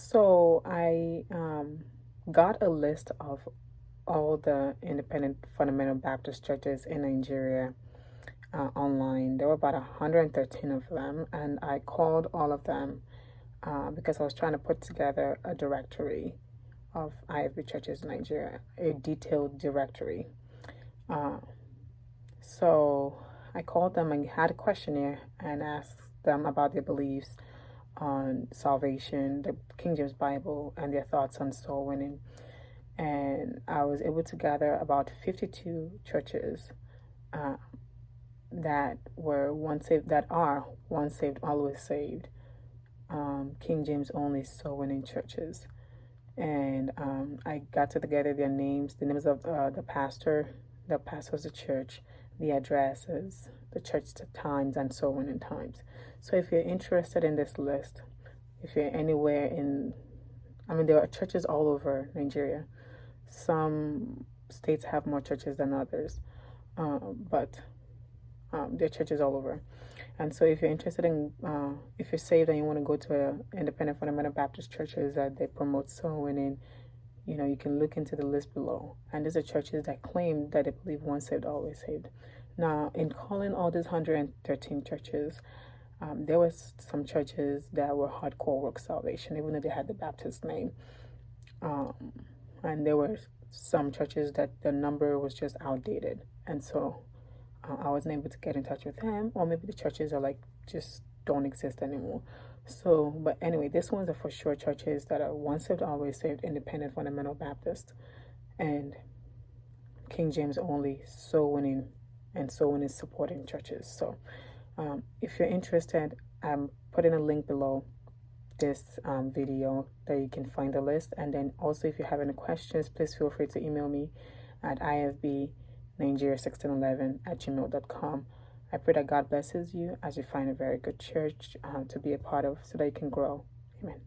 So I got a list of all the independent fundamental Baptist churches in Nigeria online. There were about 113 of them, and I called all of them because I was trying to put together a directory of IFB churches in Nigeria, a detailed directory. Uh, so I called them and had a questionnaire and asked them about their beliefs on salvation, the King James Bible, and their thoughts on soul winning. And I was able to gather about 52 churches uh, that were once saved, that are once saved, always saved, King James only soul winning churches. And I got together their names, the names of the pastors of the church, the addresses, the church times, and so on in times. So if you're interested in this list, if you're anywhere there are churches all over Nigeria. Some states have more churches than others, but there are churches all over. And so if you're interested if you're saved and you want to go to an independent fundamental Baptist churches that they promote soul winning, you can look into the list below. And these are churches that claim that they believe once saved, always saved. Now, in calling all these 113 churches, there was some churches that were hardcore work salvation, even though they had the Baptist name. Um, and there were some churches that the number was just outdated. And so I wasn't able to get in touch with them, or maybe the churches are like just don't exist anymore. So, but anyway, this one's are for sure churches that are once saved, always saved, independent fundamental Baptist, and King James only soul winning and soul winning supporting churches. So, if you're interested, I'm putting a link below this video that you can find the list. And then also, if you have any questions, please feel free to email me at ifbnigeria1611@gmail.com. I pray that God blesses you as you find a very good church to be a part of so that you can grow. Amen.